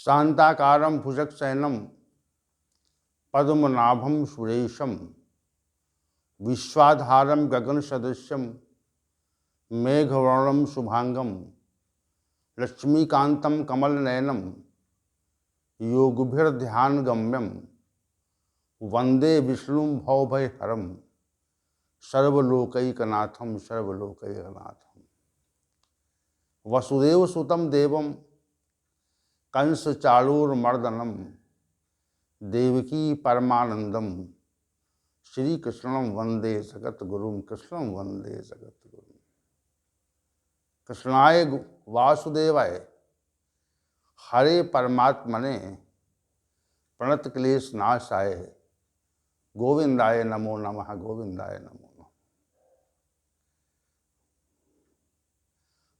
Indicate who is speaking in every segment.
Speaker 1: शांताकारं भुजगशयनं पद्मनाभं सुरेशं विश्वाधारं गगनसदृशं मेघवर्णं शुभांगं लक्ष्मीकान्तं कमलनयनं योगिभिर्ध्यानगम्यं वंदे विष्णुं भवभयहरं सर्वलोकैकनाथं सर्वलोकैकनाथं। वसुदेवसुतं देवं कंसचाणूरमर्दनं देवकी परमानंदम श्री कृष्णं वंदे जगद्गुरुं कृष्णं वंदे जगद्गुरुं। कृष्णाय वासुदेवाय हरे परमात्मने प्रणतक्लेशनाशाय गोविंदाय नमो नमः गोविंदाय नमो नमः।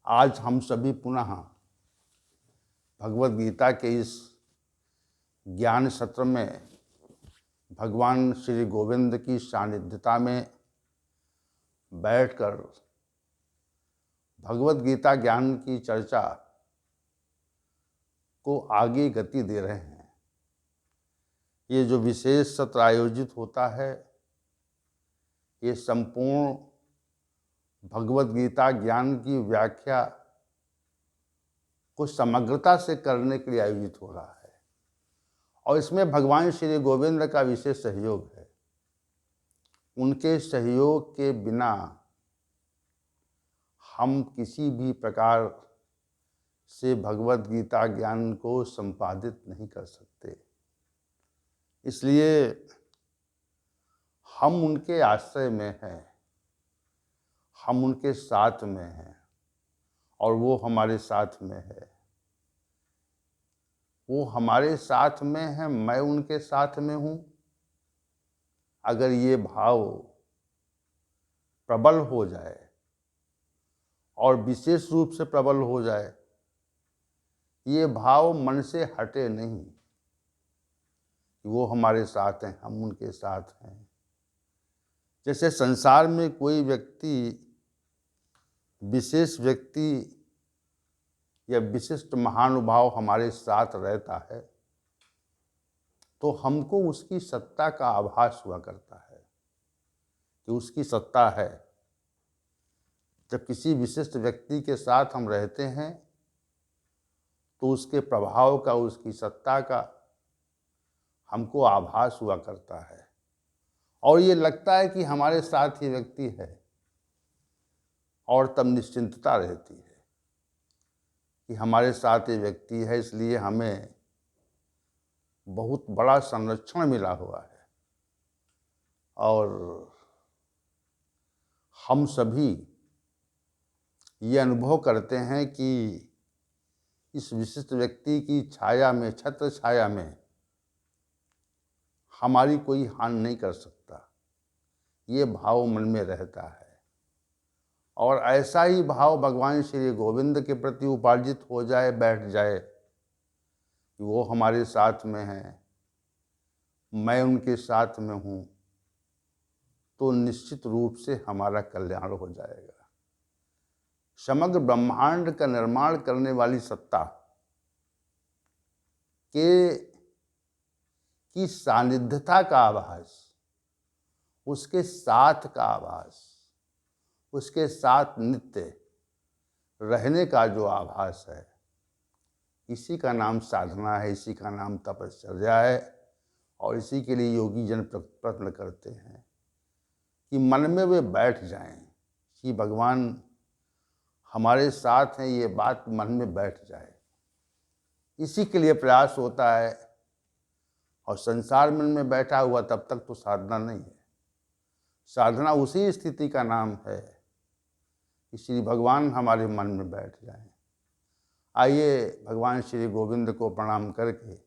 Speaker 1: आज हम सभी पुनः भगवद गीता के इस ज्ञान सत्र में भगवान श्री गोविंद की सानिध्यता में बैठकर भगवद गीता ज्ञान की चर्चा को आगे गति दे रहे हैं। ये जो विशेष सत्र आयोजित होता है, ये संपूर्ण भगवद गीता ज्ञान की व्याख्या को समग्रता से करने के लिए आयोजित हो रहा है और इसमें भगवान श्री गोविंद का विशेष सहयोग है। उनके सहयोग के बिना हम किसी भी प्रकार से भगवद गीता ज्ञान को संपादित नहीं कर सकते। इसलिए हम उनके आश्रय में हैं, हम उनके साथ में हैं और वो हमारे साथ में है। वो हमारे साथ में है, मैं उनके साथ में हूँ। अगर ये भाव प्रबल हो जाए और विशेष रूप से प्रबल हो जाए, ये भाव मन से हटे नहीं। वो हमारे साथ हैं, हम उनके साथ हैं। जैसे संसार में कोई व्यक्ति, विशेष व्यक्ति या विशिष्ट महानुभाव हमारे साथ रहता है तो हमको उसकी सत्ता का आभास हुआ करता है कि उसकी सत्ता है। जब किसी विशिष्ट व्यक्ति के साथ हम रहते हैं तो उसके प्रभाव का, उसकी सत्ता का हमको आभास हुआ करता है और ये लगता है कि हमारे साथ ही व्यक्ति है और तब निश्चिंतता रहती है कि हमारे साथ ये व्यक्ति है, इसलिए हमें बहुत बड़ा संरक्षण मिला हुआ है। और हम सभी ये अनुभव करते हैं कि इस विशिष्ट व्यक्ति की छाया में, छत्र छाया में हमारी कोई हानि नहीं कर सकता। ये भाव मन में रहता है और ऐसा ही भाव भगवान श्री गोविंद के प्रति उपार्जित हो जाए, बैठ जाए कि वो हमारे साथ में हैं, मैं उनके साथ में हूँ, तो निश्चित रूप से हमारा कल्याण हो जाएगा। समग्र ब्रह्मांड का निर्माण करने वाली सत्ता की सानिध्यता का आभास, उसके साथ का आभास, उसके साथ नित्य रहने का जो आभास है, इसी का नाम साधना है, इसी का नाम तपश्चर्या है। और इसी के लिए योगी जन प्रयत्न करते हैं कि मन में वे बैठ जाएं कि भगवान हमारे साथ हैं, ये बात मन में बैठ जाए। इसी के लिए प्रयास होता है और संसार मन में बैठा हुआ तब तक तो साधना नहीं है। साधना उसी स्थिति का नाम है कि श्री भगवान हमारे मन में बैठ जाएं। आइए भगवान श्री गोविंद को प्रणाम करके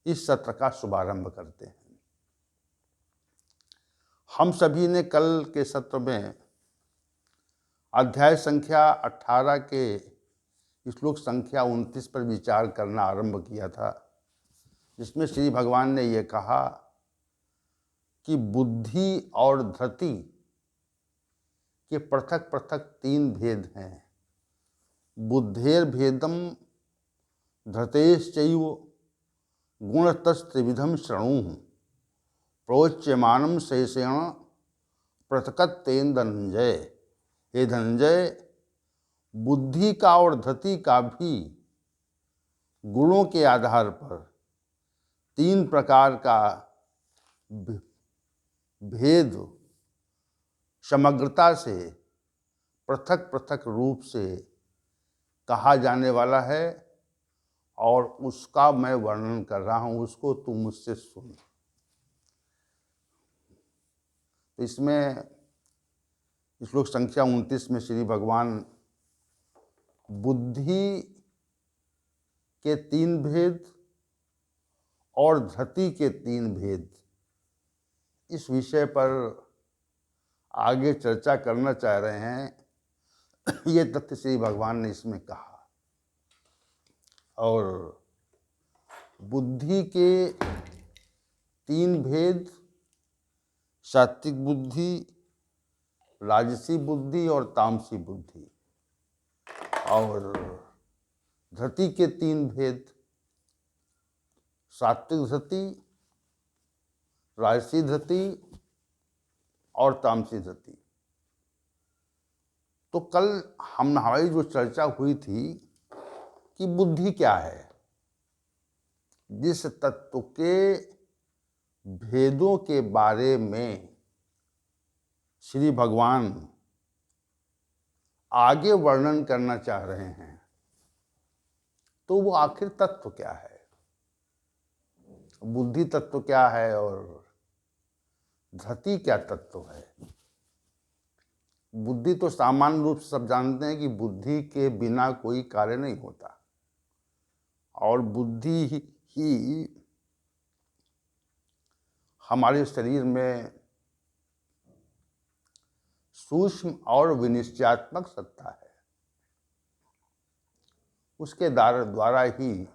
Speaker 1: इस सत्र का शुभारंभ करते हैं। हम सभी ने कल के सत्र में अध्याय संख्या 18 के श्लोक संख्या 29 पर विचार करना आरंभ किया था, जिसमें श्री भगवान ने ये कहा कि बुद्धि और धृति के पृथक पृथक 3 भेद हैं। बुद्धेर भेदम धृतेश्चैव गुणतस्त्रिविधम शृणु प्रोच्यमानम शेषेण पृथकत्वेन धनंजय। हे धनंजय, बुद्धि का और धति का भी गुणों के आधार पर 3 प्रकार का भेद समग्रता से पृथक पृथक रूप से कहा जाने वाला है, और उसका मैं वर्णन कर रहा हूं, उसको तू मुझसे सुन। इसमें श्लोक संख्या 29 में श्री भगवान बुद्धि के 3 भेद और धति के 3 भेद, इस विषय पर आगे चर्चा करना चाह रहे हैं। ये तथ्य श्री भगवान ने इसमें कहा। और बुद्धि के 3 भेद, सात्विक बुद्धि, राजसी बुद्धि और तामसी बुद्धि, और धति के 3 भेद, सात्विक धति, राजसी धति और तामसी धति। तो कल हमारी जो चर्चा हुई थी कि बुद्धि क्या है, जिस तत्व के भेदों के बारे में श्री भगवान आगे वर्णन करना चाह रहे हैं, तो वो आखिर तत्व क्या है, बुद्धि तत्व क्या है और धति क्या तत्व है। बुद्धि तो सामान्य रूप से सब जानते हैं कि बुद्धि के बिना कोई कार्य नहीं होता, और बुद्धि ही हमारे शरीर में सूक्ष्म और विनिश्चयात्मक सत्ता है। उसके द्वारा ही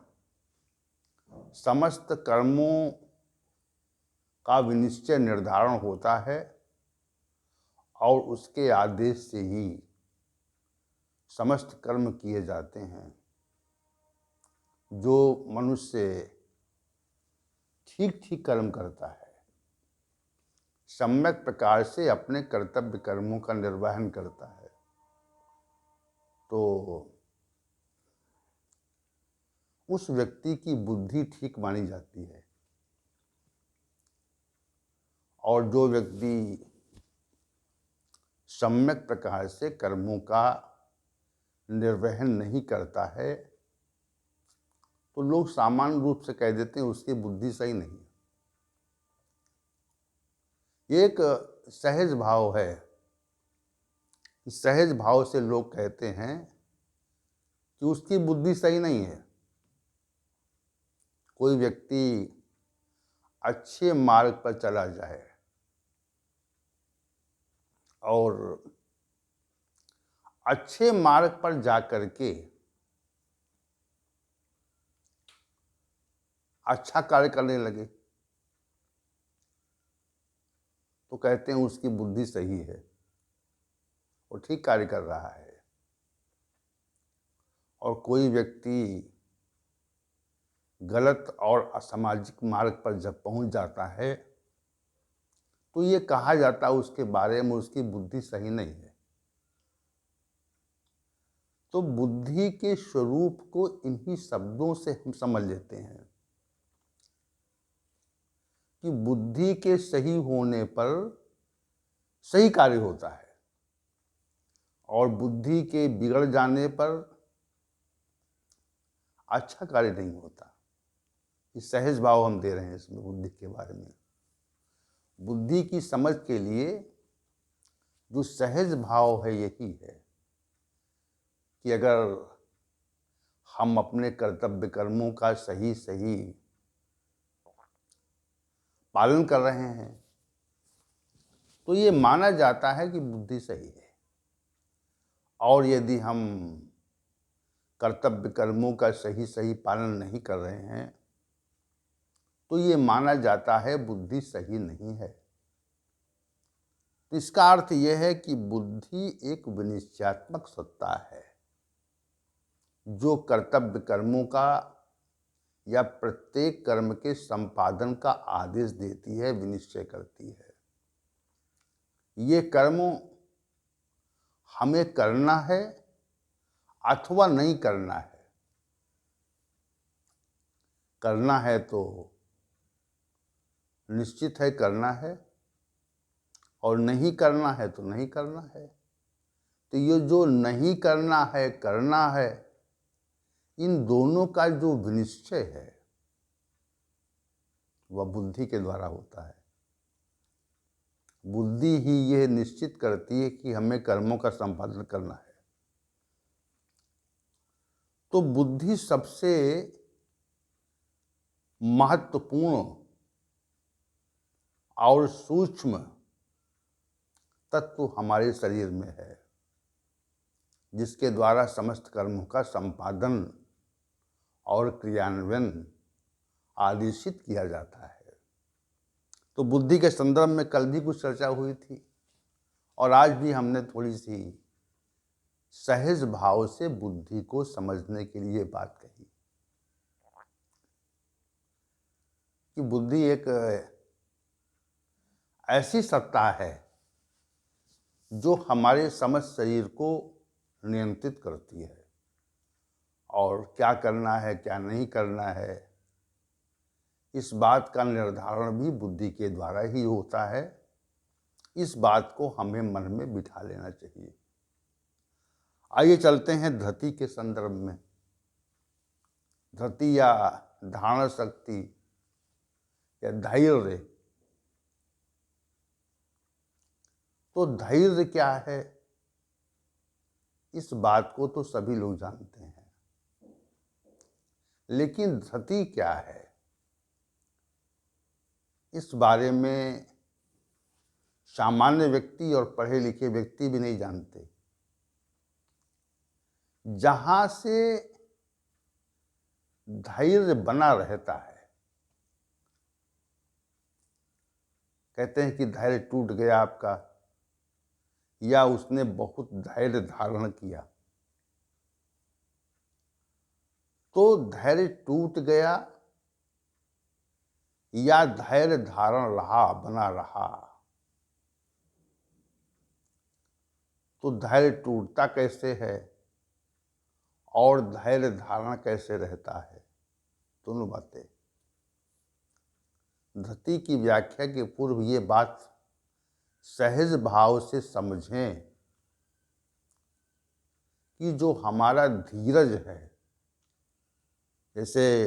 Speaker 1: समस्त कर्मों का विनिश्चय निर्धारण होता है, और उसके आदेश से ही समस्त कर्म किए जाते हैं। जो मनुष्य ठीक ठीक कर्म करता है, सम्यक प्रकार से अपने कर्तव्य कर्मों का निर्वहन करता है, तो उस व्यक्ति की बुद्धि ठीक मानी जाती है। और जो व्यक्ति सम्यक प्रकार से कर्मों का निर्वहन नहीं करता है, तो लोग सामान्य रूप से कह देते हैं उसकी बुद्धि सही नहीं है। एक सहज भाव है, सहज भाव से लोग कहते हैं कि उसकी बुद्धि सही नहीं है। कोई व्यक्ति अच्छे मार्ग पर चला जाए और अच्छे मार्ग पर जाकर के अच्छा कार्य करने लगे, तो कहते हैं उसकी बुद्धि सही है, वो ठीक कार्य कर रहा है। और कोई व्यक्ति गलत और असामाजिक मार्ग पर जब पहुंच जाता है, तो ये कहा जाता है उसके बारे में उसकी बुद्धि सही नहीं है। तो बुद्धि के स्वरूप को इन्हीं शब्दों से हम समझ लेते हैं कि बुद्धि के सही होने पर सही कार्य होता है, और बुद्धि के बिगड़ जाने पर अच्छा कार्य नहीं होता। ये सहज भाव हम दे रहे हैं इसमें बुद्धि के बारे में। बुद्धि की समझ के लिए जो सहज भाव है यही है कि अगर हम अपने कर्तव्य कर्मों का सही सही पालन कर रहे हैं, तो ये माना जाता है कि बुद्धि सही है। और यदि हम कर्तव्य कर्मों का सही सही पालन नहीं कर रहे हैं, तो ये माना जाता है बुद्धि सही नहीं है। तो इसका अर्थ यह है कि बुद्धि एक विनिश्चयात्मक सत्ता है, जो कर्तव्य कर्मों का या प्रत्येक कर्म के संपादन का आदेश देती है, विनिश्चय करती है। ये कर्म हमें करना है अथवा नहीं करना है। करना है तो निश्चित है करना है, और नहीं करना है तो नहीं करना है। तो ये जो नहीं करना है, इन दोनों का जो विनिश्चय है वह बुद्धि के द्वारा होता है। बुद्धि ही यह निश्चित करती है कि हमें कर्मों का संपादन करना है। तो बुद्धि सबसे महत्वपूर्ण और सूक्ष्म तत्व हमारे शरीर में है, जिसके द्वारा समस्त कर्मों का संपादन और क्रियान्वयन आदेशित किया जाता है। तो बुद्धि के संदर्भ में कल भी कुछ चर्चा हुई थी, और आज भी हमने थोड़ी सी सहज भाव से बुद्धि को समझने के लिए बात कही कि बुद्धि एक ऐसी सत्ता है जो हमारे समस्त शरीर को नियंत्रित करती है, और क्या करना है क्या नहीं करना है इस बात का निर्धारण भी बुद्धि के द्वारा ही होता है। इस बात को हमें मन में बिठा लेना चाहिए। आइए चलते हैं धृति के संदर्भ में। धृति या धारण शक्ति या धैर्य। तो धैर्य क्या है, इस बात को तो सभी लोग जानते हैं, लेकिन धृति क्या है इस बारे में सामान्य व्यक्ति और पढ़े लिखे व्यक्ति भी नहीं जानते। जहां से धैर्य बना रहता है, कहते हैं कि धैर्य टूट गया आपका, या उसने बहुत धैर्य धारण किया, तो धैर्य टूट गया या धैर्य धारण रहा, बना रहा। तो धैर्य टूटता कैसे है और धैर्य धारण कैसे रहता है, दोनों बातें। धृति की व्याख्या के पूर्व ये बात सहज भाव से समझें कि जो हमारा धीरज है, जैसे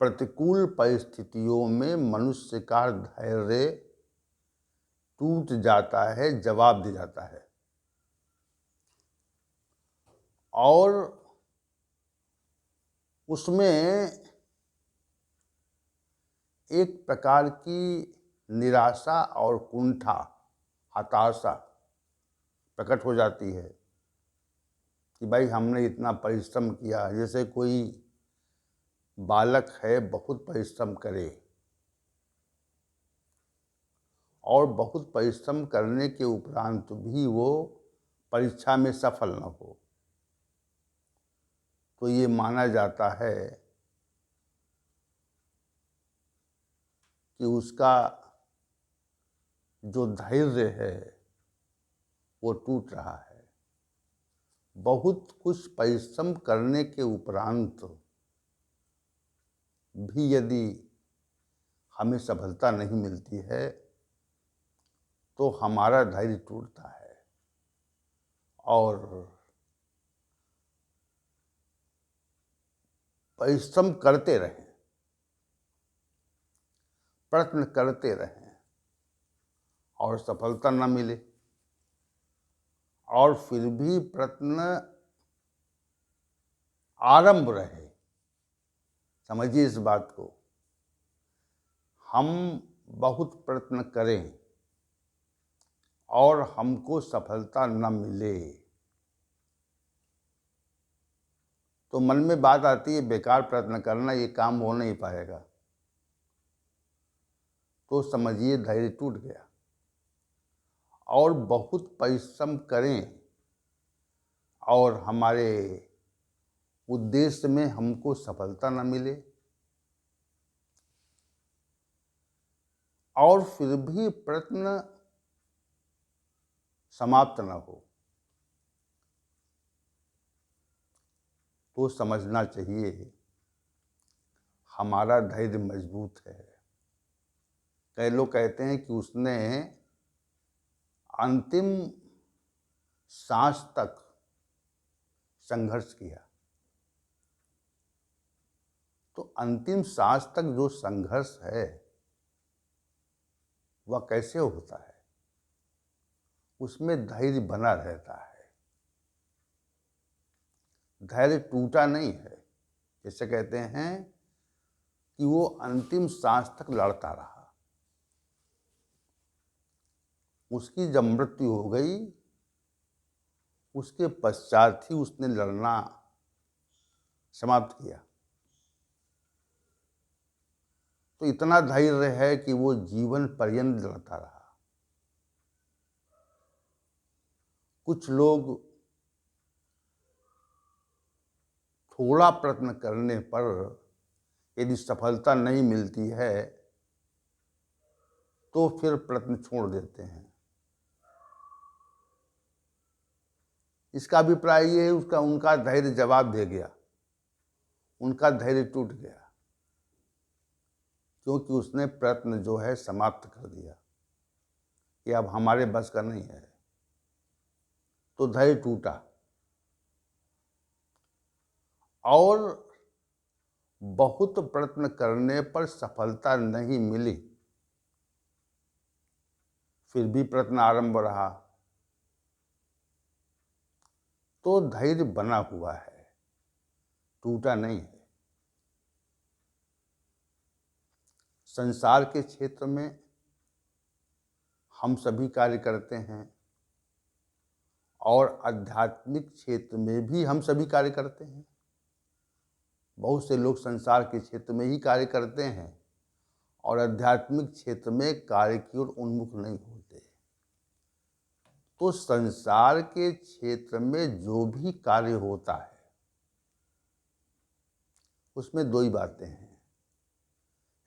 Speaker 1: प्रतिकूल परिस्थितियों में मनुष्य का धैर्य टूट जाता है, जवाब दे जाता है, और उसमें एक प्रकार की निराशा और कुंठा, हताशा प्रकट हो जाती है कि भाई हमने इतना परिश्रम किया। जैसे कोई बालक है, बहुत परिश्रम करे और बहुत परिश्रम करने के उपरांत भी वो परीक्षा में सफल न हो, तो ये माना जाता है कि उसका जो धैर्य है वो टूट रहा है। बहुत कुछ परिश्रम करने के उपरांत भी यदि हमें सफलता नहीं मिलती है तो हमारा धैर्य टूटता है, और परिश्रम करते रहें, प्रयत्न करते रहें और सफलता न मिले, और फिर भी प्रयत्न आरंभ रहे। समझिए इस बात को, हम बहुत प्रयत्न करें और हमको सफलता न मिले तो मन में बात आती है बेकार प्रयत्न करना, ये काम हो नहीं पाएगा। तो समझिए धैर्य टूट गया। और बहुत परिश्रम करें और हमारे उद्देश्य में हमको सफलता न मिले और फिर भी प्रयत्न समाप्त न हो, तो समझना चाहिए हमारा धैर्य मजबूत है। कई लोग कहते हैं कि उसने अंतिम सांस तक संघर्ष किया। तो अंतिम सांस तक जो संघर्ष है वह कैसे होता है? उसमें धैर्य बना रहता है, धैर्य टूटा नहीं है। जैसे कहते हैं कि वो अंतिम सांस तक लड़ता रहा। उसकी जब मृत्यु हो गई, उसके पश्चात ही उसने लड़ना समाप्त किया। तो इतना धैर्य है कि वो जीवन पर्यंत लड़ता रहा। कुछ लोग थोड़ा प्रयत्न करने पर यदि सफलता नहीं मिलती है तो फिर प्रयत्न छोड़ देते हैं। इसका अभिप्राय ये है उनका धैर्य जवाब दे गया, उनका धैर्य टूट गया, क्योंकि उसने प्रयत्न जो है समाप्त कर दिया कि अब हमारे बस का नहीं है, तो धैर्य टूटा। और बहुत प्रयत्न करने पर सफलता नहीं मिली, फिर भी प्रयत्न आरंभ रहा, तो धैर्य बना हुआ है, टूटा नहीं है। संसार के क्षेत्र में हम सभी कार्य करते हैं और आध्यात्मिक क्षेत्र में भी हम सभी कार्य करते हैं। बहुत से लोग संसार के क्षेत्र में ही कार्य करते हैं और आध्यात्मिक क्षेत्र में कार्य की ओर उन्मुख नहीं होते। तो संसार के क्षेत्र में जो भी कार्य होता है उसमें दो ही बातें हैं,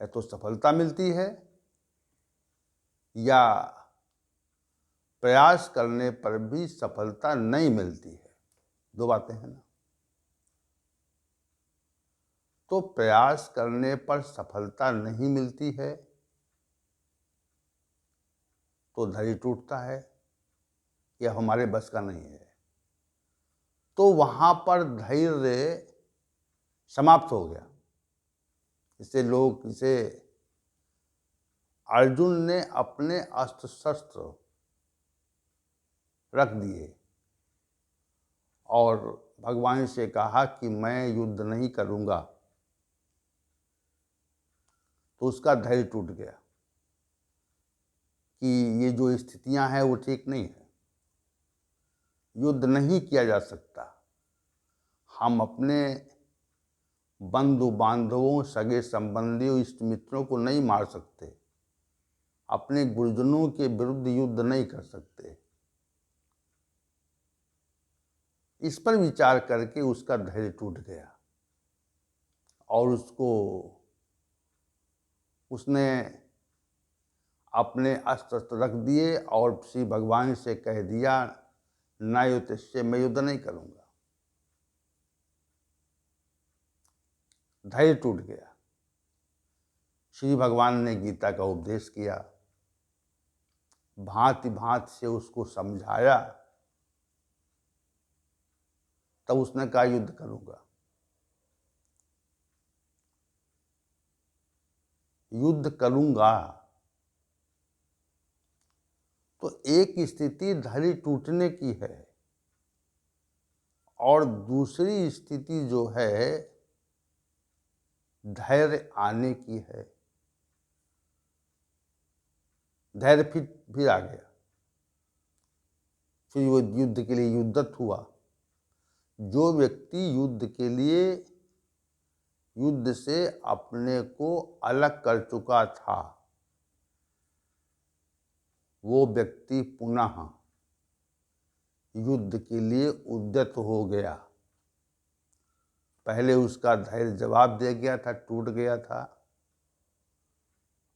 Speaker 1: या तो सफलता मिलती है या प्रयास करने पर भी सफलता नहीं मिलती है। दो बातें हैं ना। तो प्रयास करने पर सफलता नहीं मिलती है तो धैर्य टूटता है, यह हमारे बस का नहीं है। तो वहां पर धैर्य समाप्त हो गया। इसे अर्जुन ने अपने अस्त्र शस्त्र रख दिए और भगवान से कहा कि मैं युद्ध नहीं करूंगा, तो उसका धैर्य टूट गया कि ये जो स्थितियां हैं वो ठीक नहीं है, युद्ध नहीं किया जा सकता। हम अपने बंधु बांधवों, सगे संबंधियों, इष्ट मित्रों को नहीं मार सकते, अपने गुरुजनों के विरुद्ध युद्ध नहीं कर सकते। इस पर विचार करके उसका धैर्य टूट गया और उसने अपने अस्त्र रख दिए और श्री भगवान से कह दिया, ना युद्ध, मैं युद्ध नहीं करूंगा। धैर्य टूट गया। श्री भगवान ने गीता का उपदेश किया, भांति भांति से उसको समझाया, तब उसने कहा युद्ध करूंगा। युद्ध करूंगा। तो एक स्थिति धैर्य टूटने की है और दूसरी स्थिति जो है धैर्य आने की है। धैर्य फिर आ गया, फिर वो युद्ध के लिए युद्धत हुआ। जो व्यक्ति युद्ध के लिए युद्ध से अपने को अलग कर चुका था, वो व्यक्ति पुनः युद्ध के लिए उद्यत हो गया। पहले उसका धैर्य जवाब दे गया था, टूट गया था।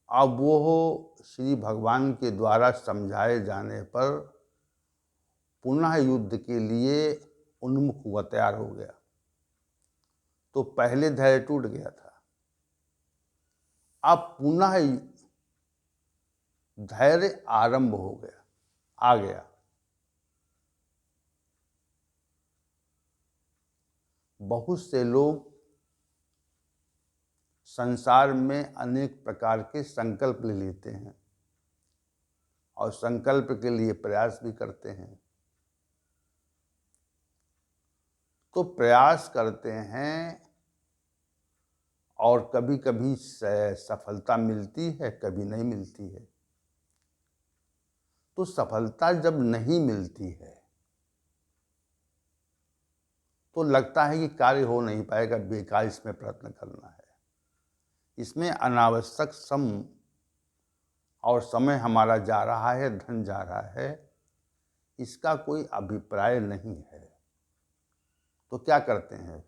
Speaker 1: अब वो श्री भगवान के द्वारा समझाए जाने पर पुनः युद्ध के लिए उन्मुख हुआ, तैयार हो गया। तो पहले धैर्य टूट गया था, अब पुनः धैर्य आरंभ हो गया, आ गया। बहुत से लोग संसार में अनेक प्रकार के संकल्प ले लेते हैं और संकल्प के लिए प्रयास भी करते हैं। तो प्रयास करते हैं और कभी कभी सफलता मिलती है, कभी नहीं मिलती है। तो सफलता जब नहीं मिलती है तो लगता है कि कार्य हो नहीं पाएगा, बेकार इसमें प्रयत्न करना है, इसमें अनावश्यक श्रम और समय हमारा जा रहा है, धन जा रहा है, इसका कोई अभिप्राय नहीं है। तो क्या करते हैं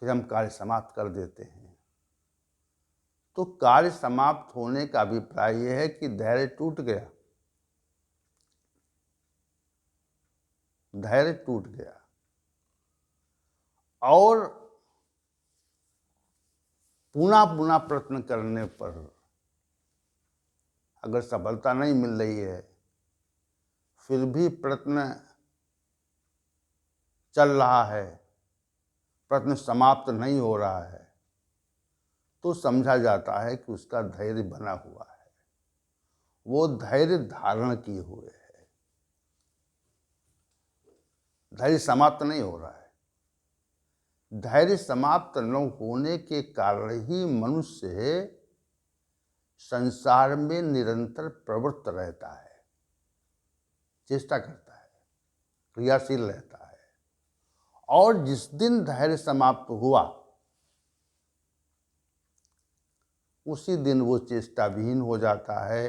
Speaker 1: फिर हम कार्य समाप्त कर देते हैं। तो कार्य समाप्त होने का अभिप्राय यह है कि धैर्य टूट गया, धैर्य टूट गया। और पुनः पुनः प्रयत्न करने पर अगर सफलता नहीं मिल रही है, फिर भी प्रयत्न चल रहा है, प्रयत्न समाप्त नहीं हो रहा है, तो समझा जाता है कि उसका धैर्य बना हुआ है, वो धैर्य धारण किए हुए है, धैर्य समाप्त नहीं हो रहा है। धैर्य समाप्त न होने के कारण ही मनुष्य संसार में निरंतर प्रवृत्त रहता है, चेष्टा करता है, क्रियाशील रहता है। और जिस दिन धैर्य समाप्त हुआ उसी दिन वो चेष्टा विहीन हो जाता है,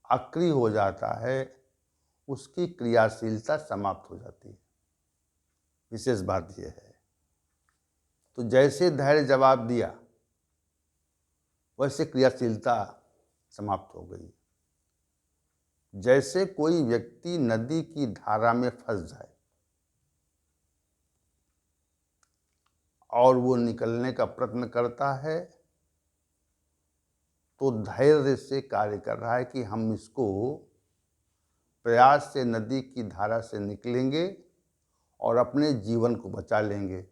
Speaker 1: अक्रिय हो जाता है, उसकी क्रियाशीलता समाप्त हो जाती है। विशेष बात यह है। तो जैसे धैर्य जवाब दिया वैसे क्रियाशीलता समाप्त हो गई। जैसे कोई व्यक्ति नदी की धारा में फंस जाए और वो निकलने का प्रयत्न करता है, तो धैर्य से कार्य कर रहा है कि हम इसको प्रयास से नदी की धारा से निकलेंगे और अपने जीवन को बचा लेंगे।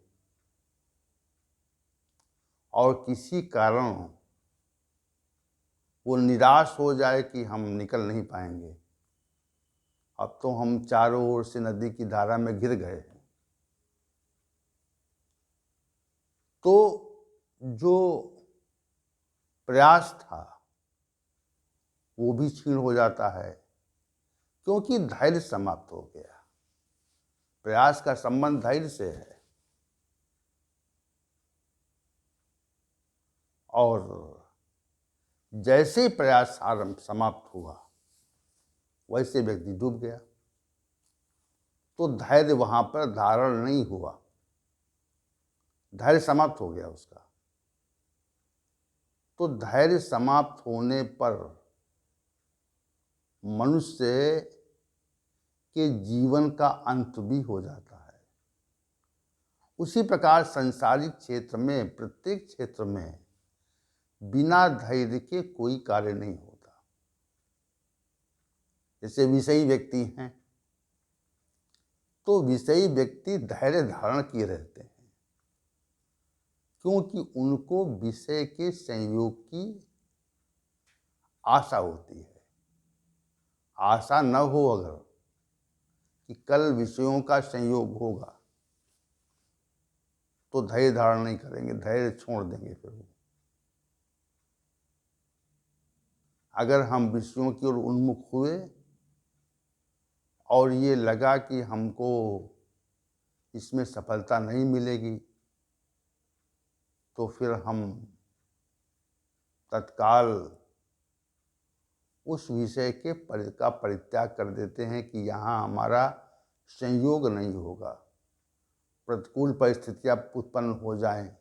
Speaker 1: और किसी कारण वो निराश हो जाए कि हम निकल नहीं पाएंगे, अब तो हम चारों ओर से नदी की धारा में घिर गए हैं, तो जो प्रयास था वो भी क्षीण हो जाता है, क्योंकि धैर्य समाप्त हो गया। प्रयास का संबंध धैर्य से है। और जैसे ही प्रयास आरंभ समाप्त हुआ वैसे व्यक्ति डूब गया। तो धैर्य वहां पर धारण नहीं हुआ, धैर्य समाप्त हो गया उसका। तो धैर्य समाप्त होने पर मनुष्य के जीवन का अंत भी हो जाता है। उसी प्रकार सांसारिक क्षेत्र में, प्रत्येक क्षेत्र में बिना धैर्य के कोई कार्य नहीं होता। जैसे विषयी व्यक्ति हैं, तो विषयी व्यक्ति धैर्य धारण किए रहते हैं, क्योंकि उनको विषय के संयोग की आशा होती है। आशा न हो अगर कि कल विषयों का संयोग होगा, तो धैर्य धारण नहीं करेंगे, धैर्य छोड़ देंगे। फिर वो अगर हम विषयों की ओर उन्मुख हुए और ये लगा कि हमको इसमें सफलता नहीं मिलेगी, तो फिर हम तत्काल उस विषय के का परित्याग कर देते हैं कि यहाँ हमारा संयोग नहीं होगा। प्रतिकूल परिस्थितियां उत्पन्न हो जाएं,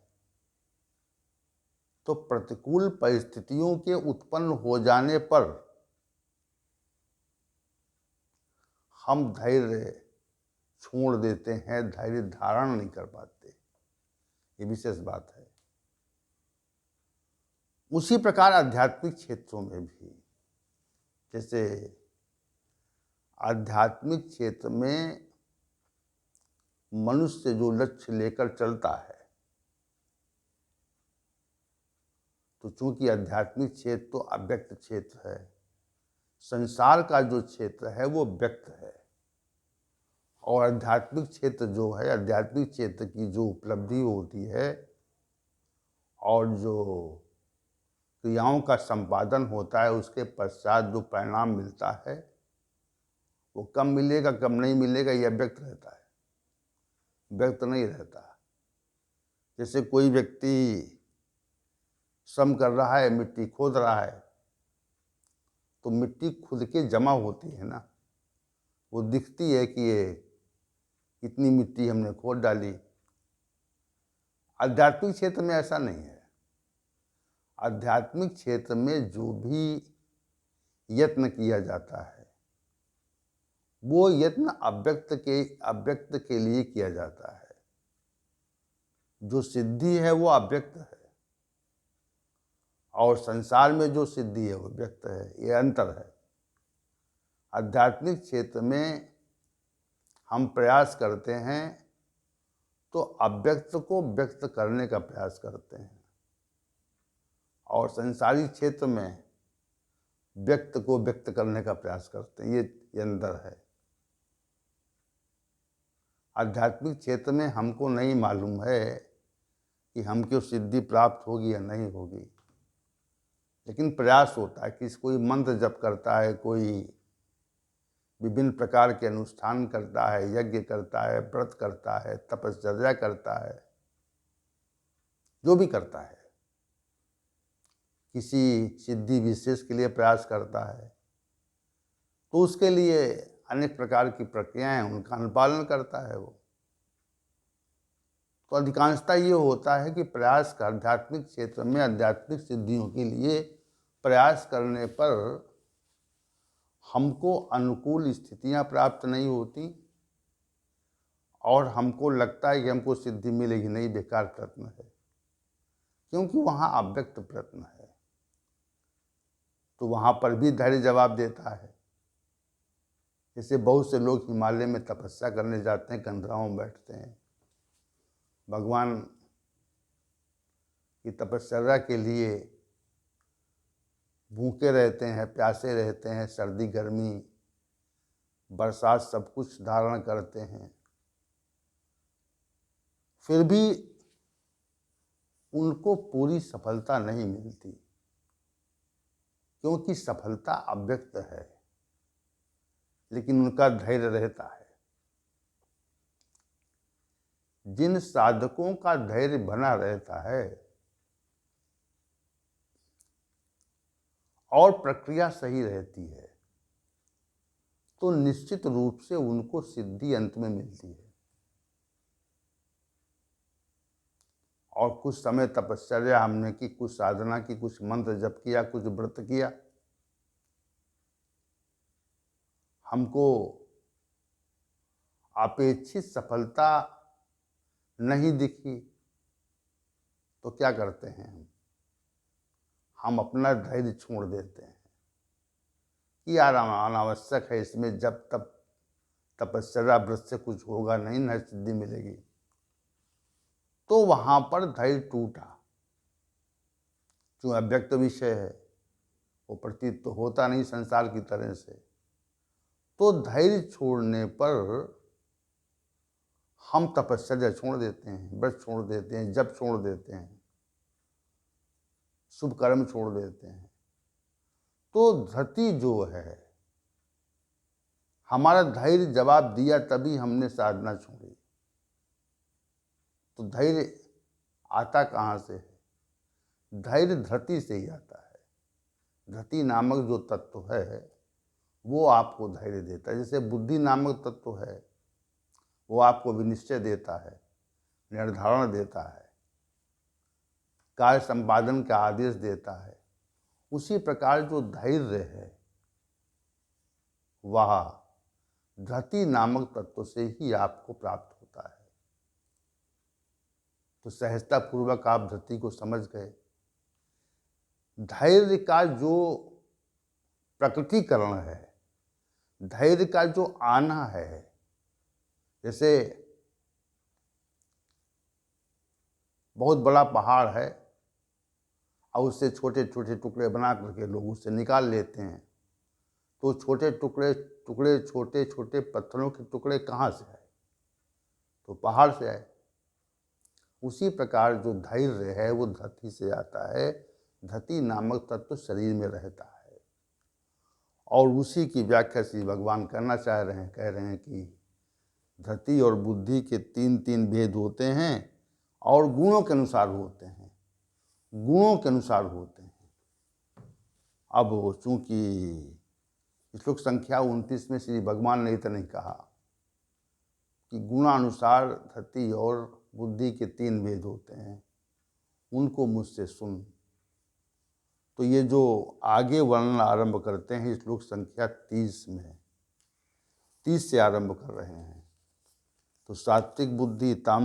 Speaker 1: तो प्रतिकूल परिस्थितियों के उत्पन्न हो जाने पर हम धैर्य छोड़ देते हैं, धैर्य धारण नहीं कर पाते। ये विशेष बात है। उसी प्रकार आध्यात्मिक क्षेत्रों में भी, जैसे आध्यात्मिक क्षेत्र में मनुष्य जो लक्ष्य लेकर चलता है, तो चूंकि आध्यात्मिक क्षेत्र तो अव्यक्त क्षेत्र है, संसार का जो क्षेत्र है वो व्यक्त है, और आध्यात्मिक क्षेत्र जो है, आध्यात्मिक क्षेत्र की जो उपलब्धि होती है और जो क्रियाओं का संपादन होता है, उसके पश्चात जो परिणाम मिलता है वो कब मिलेगा कब नहीं मिलेगा यह व्यक्त रहता है, व्यक्त नहीं रहता। जैसे कोई व्यक्ति श्रम कर रहा है, मिट्टी खोद रहा है, तो मिट्टी खुद के जमा होती है ना, वो दिखती है कि ये इतनी मिट्टी हमने खोद डाली। आध्यात्मिक क्षेत्र में ऐसा नहीं है। आध्यात्मिक क्षेत्र में जो भी यत्न किया जाता है वो यत्न अव्यक्त के लिए किया जाता है। जो सिद्धि है वो अव्यक्त है और संसार में जो सिद्धि है वो व्यक्त है, ये अंतर है। आध्यात्मिक क्षेत्र में हम प्रयास करते हैं तो अव्यक्त को व्यक्त करने का प्रयास करते हैं, और संसारी क्षेत्र में व्यक्त को व्यक्त करने का प्रयास करते हैं। ये अंतर है। आध्यात्मिक क्षेत्र में हमको नहीं मालूम है कि हमको सिद्धि प्राप्त होगी या नहीं होगी, लेकिन प्रयास होता है कि कोई मंत्र जप करता है, कोई विभिन्न प्रकार के अनुष्ठान करता है, यज्ञ करता है, व्रत करता है, तपश्चर्या करता है, जो भी करता है, किसी सिद्धि विशेष के लिए प्रयास करता है, तो उसके लिए अनेक प्रकार की प्रक्रियाएं, उनका अनुपालन करता है वो। तो अधिकांशतः ये होता है कि प्रयास का आध्यात्मिक क्षेत्र में आध्यात्मिक सिद्धियों के लिए प्रयास करने पर हमको अनुकूल स्थितियां प्राप्त नहीं होती और हमको लगता है कि हमको सिद्धि मिलेगी नहीं, बेकार प्रयत्न है, क्योंकि वहाँ अव्यक्त प्रयत्न है। तो वहाँ पर भी धैर्य जवाब देता है। जैसे बहुत से लोग हिमालय में तपस्या करने जाते हैं, कंदराओं में बैठते हैं, भगवान की तपस्या के लिए भूखे रहते हैं, प्यासे रहते हैं, सर्दी गर्मी बरसात सब कुछ धारण करते हैं, फिर भी उनको पूरी सफलता नहीं मिलती, क्योंकि सफलता अव्यक्त है, लेकिन उनका धैर्य रहता है। जिन साधकों का धैर्य बना रहता है और प्रक्रिया सही रहती है, तो निश्चित रूप से उनको सिद्धि अंत में मिलती है। और कुछ समय तपश्चर्या हमने की, कुछ साधना की, कुछ मंत्र जप किया, कुछ व्रत किया, हमको अपेक्षित सफलता नहीं दिखी, तो क्या करते हैं हम अपना धैर्य छोड़ देते हैं कि यार अनावश्यक है, इसमें जब तब तपस्या व्रत से कुछ होगा नहीं, न सिद्धि मिलेगी। तो वहां पर धैर्य टूटा। जो अव्यक्त विषय है वो प्रतीत तो होता नहीं संसार की तरह से, तो धैर्य छोड़ने पर हम तपस्या छोड़ देते हैं, व्रत छोड़ देते हैं, जप छोड़ देते हैं, शुभ कर्म छोड़ देते हैं। तो धृति जो है, हमारा धैर्य जवाब दिया तभी हमने साधना छोड़ी। तो धैर्य आता कहाँ से है? धैर्य धृति से ही आता है। धृति नामक जो तत्व है वो आपको धैर्य देता है। जैसे बुद्धि नामक तत्व है वो आपको विनिश्चय देता है, निर्धारण देता है, कार्य संपादन का आदेश देता है, उसी प्रकार जो धैर्य है वह धृति नामक तत्व से ही आपको प्राप्त होता है। तो सहजता पूर्वक आप धृति को समझ गए। धैर्य का जो प्रकटीकरण है, धैर्य का जो आना है, जैसे बहुत बड़ा पहाड़ है और उससे छोटे छोटे टुकड़े बना करके लोग उससे निकाल लेते हैं, तो छोटे टुकड़े छोटे छोटे पत्थरों के टुकड़े कहाँ से आए? तो पहाड़ से आए। उसी प्रकार जो धैर्य है वो धरती से आता है। धरती नामक तत्व शरीर में रहता है और उसी की व्याख्या श्री भगवान करना चाह रहे हैं। कह रहे हैं कि धरती और बुद्धि के तीन तीन भेद होते हैं और गुणों के अनुसार होते हैं, गुणों के अनुसार होते हैं। अब चूंकि श्लोक संख्या 29 में श्री भगवान ने इतना नहीं कहा कि गुणानुसार धरती और बुद्धि के तीन भेद होते हैं, उनको मुझसे सुन। तो ये जो आगे वर्णन आरंभ करते हैं श्लोक संख्या 30 में, 30 से आरंभ कर रहे हैं। तो सात्विक बुद्धि, तामसिक